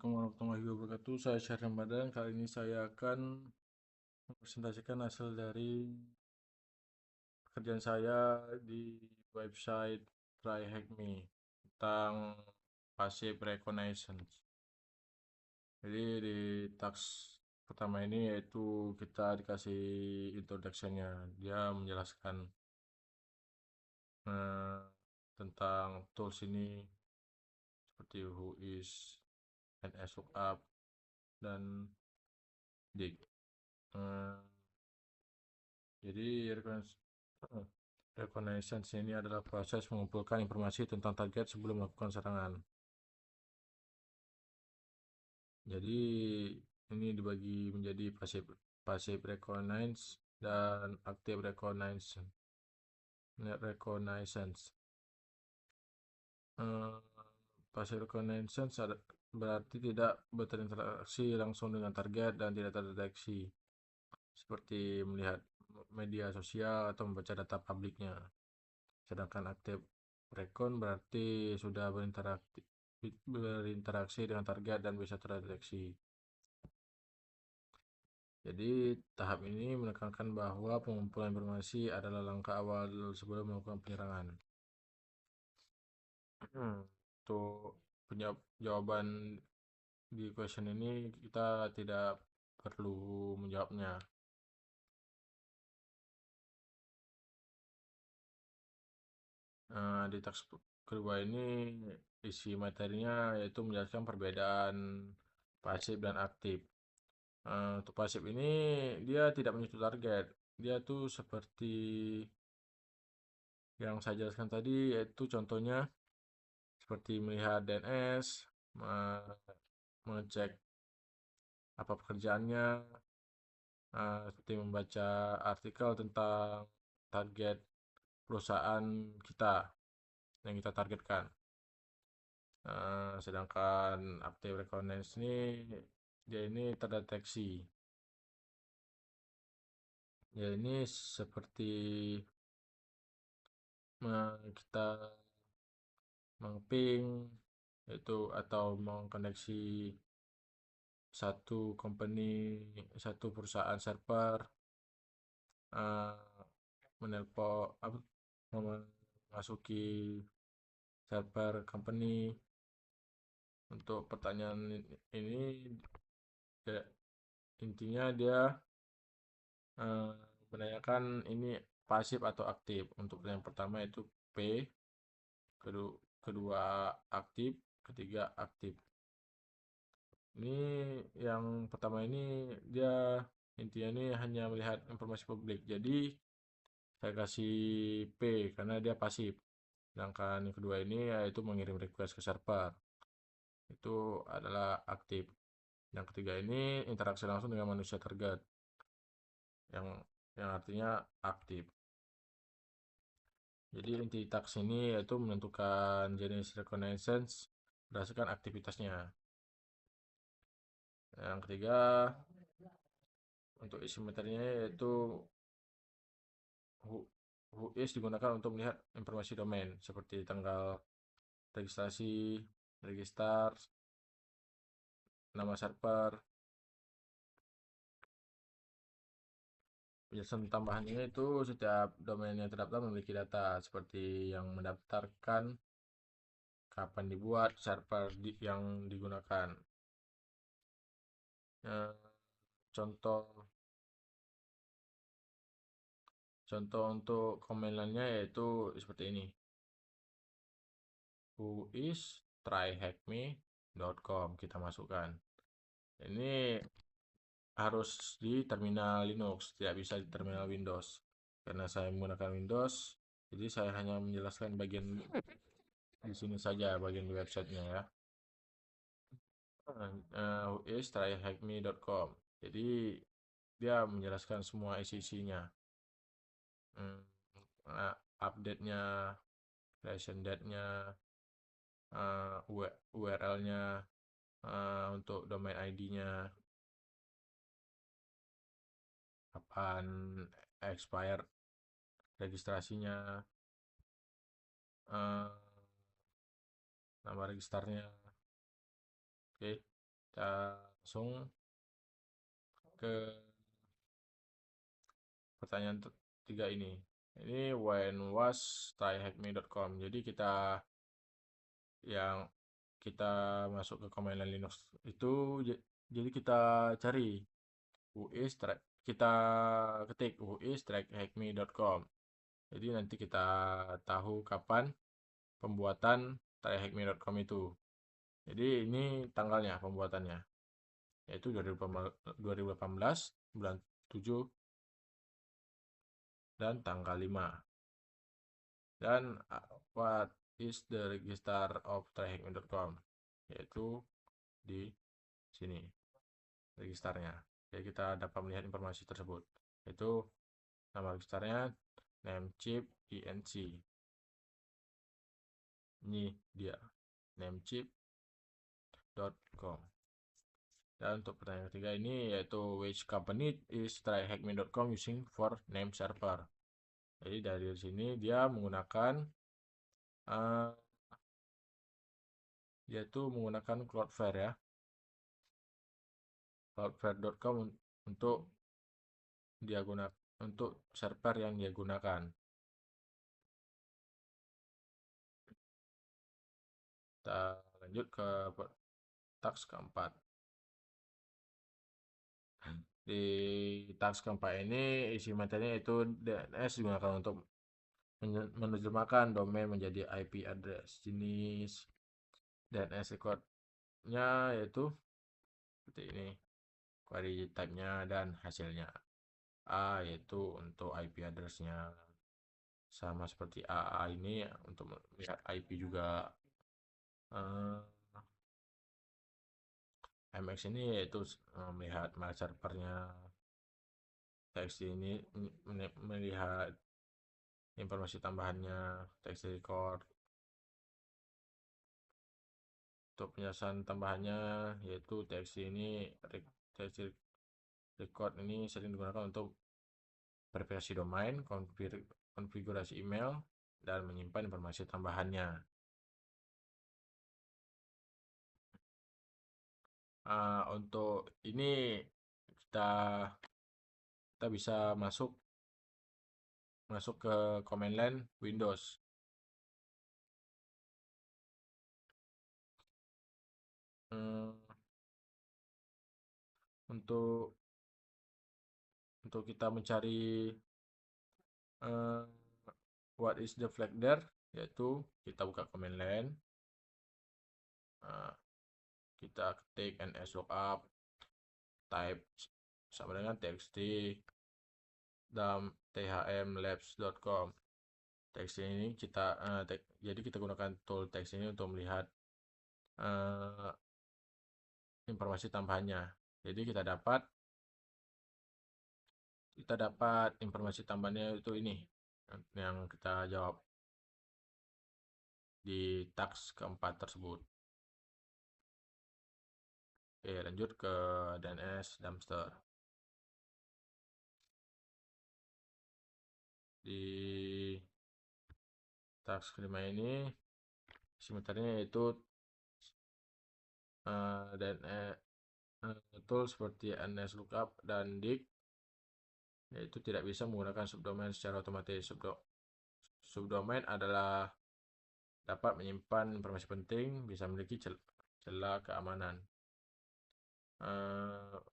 Assalamualaikum warahmatullahi wabarakatuh. Saya Syahri Ramadan. Kali ini saya akan mempresentasikan hasil dari pekerjaan saya di website TryHackMe tentang passive reconnaissance. Jadi di task pertama ini yaitu kita dikasih introduction-nya. Dia menjelaskan eh, tentang tools ini seperti who is, NS lookup, dan dig. Eh, Jadi reconnaissance ini adalah proses mengumpulkan informasi tentang target sebelum melakukan serangan. Jadi ini dibagi menjadi passive reconnaissance dan active reconnaissance. Eh, Passive reconnaissance berarti tidak berinteraksi langsung dengan target dan tidak terdeteksi, seperti melihat media sosial atau membaca data publiknya. Sedangkan active recon berarti sudah berinteraksi dengan target dan bisa terdeteksi. Jadi tahap ini menekankan bahwa pengumpulan informasi adalah langkah awal sebelum melakukan penyerangan. Untuk jawaban di question ini kita tidak perlu menjawabnya. Di teks kedua ini isi materinya yaitu menjelaskan perbedaan pasif dan aktif. Untuk pasif ini dia tidak menyentuh target. Dia tuh seperti yang saya jelaskan tadi, yaitu contohnya seperti melihat DNS, mengecek apa pekerjaannya, seperti membaca artikel tentang target perusahaan kita yang kita targetkan. Sedangkan active reconnaissance dia ini terdeteksi. Ya ini seperti kita mengping itu atau mengkoneksi satu perusahaan server, menelpon apa, memasuki server company. Untuk pertanyaan ini ya, intinya dia eh, menanyakan ini pasif atau aktif. Untuk yang pertama itu P, kedua aktif, ketiga aktif. Ini yang pertama ini dia intinya ini hanya melihat informasi publik. Jadi saya kasih P karena dia pasif. Sedangkan yang kedua ini yaitu mengirim request ke server. Itu adalah aktif. Yang ketiga ini interaksi langsung dengan manusia target. Yang artinya aktif. Jadi inti task ini yaitu menentukan jenis reconnaissance berdasarkan aktivitasnya. Yang ketiga untuk isi materinya yaitu who is digunakan untuk melihat informasi domain seperti tanggal registrasi, register, nama server. Penjelasan tambahannya itu setiap domain yang terdaftar memiliki data seperti yang mendaftarkan, kapan dibuat, server yang digunakan. Eh, contoh contoh untuk command line-nya yaitu seperti ini. Who is tryhackme.com kita masukkan. Ini harus di terminal Linux, tidak bisa di terminal Windows. Karena saya menggunakan Windows, jadi saya hanya menjelaskan bagian di sini saja, bagian di websitenya ya. Who is tryhackme.com. Jadi dia menjelaskan semua isi-isinya. Update-nya, creation date-nya, URL-nya, untuk domain ID-nya, kapan expire registrasinya, nama registernya. Oke. Kita langsung ke pertanyaan ketiga ini. Ini when was tryhackme.com. Jadi yang kita masuk ke command line Linux itu jadi kita cari kita ketik whois-tryhackme.com. Jadi nanti kita tahu kapan pembuatan tryhackme.com itu. Jadi ini tanggalnya pembuatannya, yaitu 2018 bulan 7 dan tanggal 5. Dan what is the register of tryhackme.com, yaitu di sini registernya. Jadi kita dapat melihat informasi tersebut, yaitu nama registernya namecheap inc. Ini dia namecheap.com. Dan untuk pertanyaan ketiga ini yaitu which company is tryhackme.com using for name server. Jadi dari sini dia menggunakan yaitu menggunakan Cloudflare ya. Cloudflare.com untuk server yang dia gunakan. Kita lanjut ke task keempat. Di task keempat ini isi materinya itu DNS digunakan untuk menerjemahkan domain menjadi IP address. Jenis DNS recordnya yaitu seperti ini, query type-nya dan hasilnya. A yaitu untuk IP address-nya, sama seperti AA ini untuk melihat IP juga. MX ini yaitu melihat mail servernya. TXT ini melihat informasi tambahannya, text record. Untuk penjelasan tambahannya yaitu text record ini sering digunakan untuk verifikasi domain, konfigurasi email, dan menyimpan informasi tambahannya. Untuk ini kita bisa masuk ke command line Windows. Untuk kita mencari what is the flag there, yaitu kita buka command line, kita ketik nslookup type sama dengan txt dan thmlabs.com. Teks ini jadi kita gunakan tool teks ini untuk melihat informasi tambahannya. Jadi kita dapat informasi tambahannya itu ini yang kita jawab di task keempat tersebut. Oke, lanjut ke DNS dumpster. Di task kelima ini materinya yaitu tool seperti nslookup dan dig, yaitu tidak bisa menggunakan subdomain secara otomatis. Subdomain adalah dapat menyimpan informasi penting, bisa memiliki celah keamanan.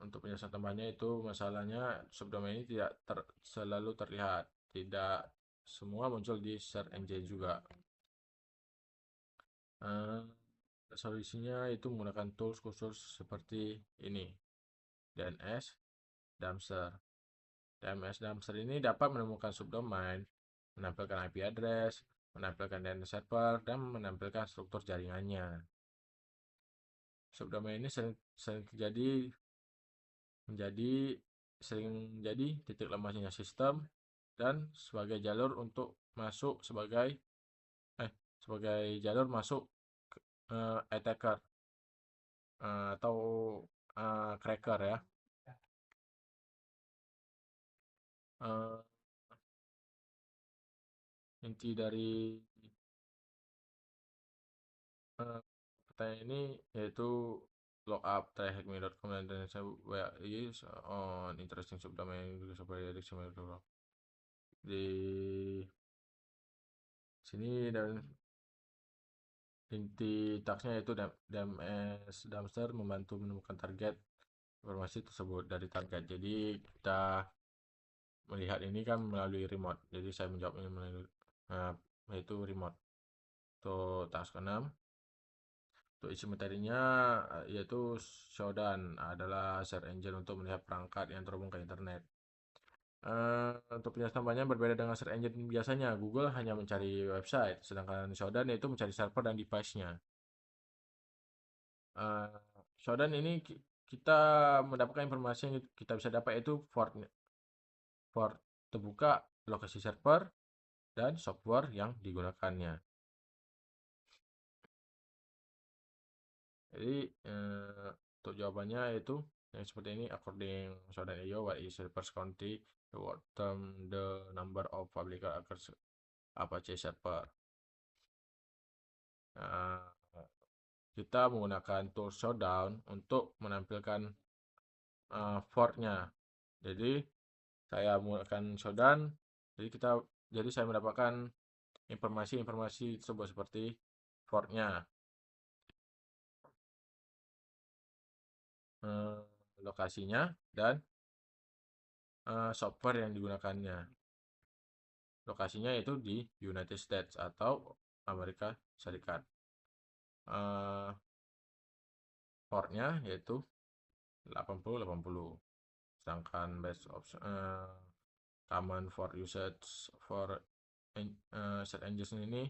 Untuk penjelasan tambahnya itu masalahnya subdomain ini tidak selalu terlihat, tidak semua muncul di search engine juga. Solusinya itu menggunakan tools khusus seperti ini, DNS dumpster. DNS dumpster ini dapat menemukan subdomain, menampilkan IP address, menampilkan DNS server, dan menampilkan struktur jaringannya. Subdomain ini sering menjadi titik lemahnya sistem dan sebagai jalur untuk masuk sebagai jalur masuk attacker atau cracker ya. Inti dari pertanyaan ini yaitu lookup.hackme.com dan saya is on interesting subdomain supaya di sini. Dan inti tasknya itu DMS dumpster membantu menemukan target informasi tersebut dari target. Jadi kita melihat ini kan melalui remote. Jadi saya menjawabnya melalui yaitu remote. Untuk task ke-6, untuk isi materinya yaitu Shodan adalah search engine untuk melihat perangkat yang terhubung ke internet. Untuk penjelasan tambahnya berbeda dengan search engine biasanya. Google hanya mencari website, sedangkan Shodan yaitu mencari server dan device-nya. Shodan ini kita mendapatkan informasi yang kita bisa dapat yaitu port terbuka, lokasi server, dan software yang digunakannya. Jadi untuk jawabannya itu yang seperti ini. According Shodan.io, what is the first county, the word term, the number of public accounts Apache server. Kita menggunakan tool Shodan untuk menampilkan fortnya. Jadi saya menggunakan Shodan, jadi saya mendapatkan informasi tersebut seperti fortnya, lokasinya, dan software yang digunakannya. Lokasinya itu di United States atau Amerika Serikat. Portnya yaitu 8080. Sedangkan base option common for usage for search engine ini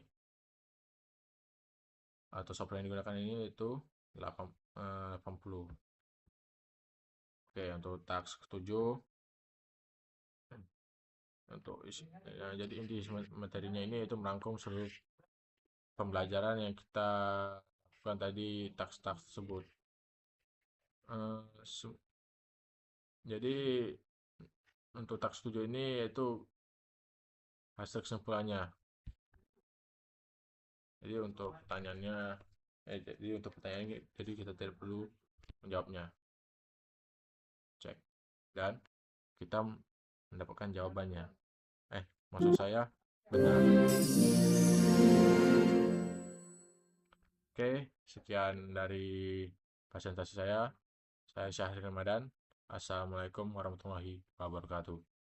atau software yang digunakan ini itu 80. Oke, untuk task 7 untuk jadi inti materinya ini itu merangkum seluruh pembelajaran yang kita lakukan tadi, task-task tersebut. Jadi untuk task 7 ini yaitu hasil kesimpulannya. Jadi untuk pertanyaannya jadi kita tidak perlu menjawabnya. Cek. Dan kita mendapatkan jawabannya. Maksud saya benar. Oke, sekian dari presentasi saya. Saya Syahrir Ramadan. Assalamualaikum warahmatullahi wabarakatuh.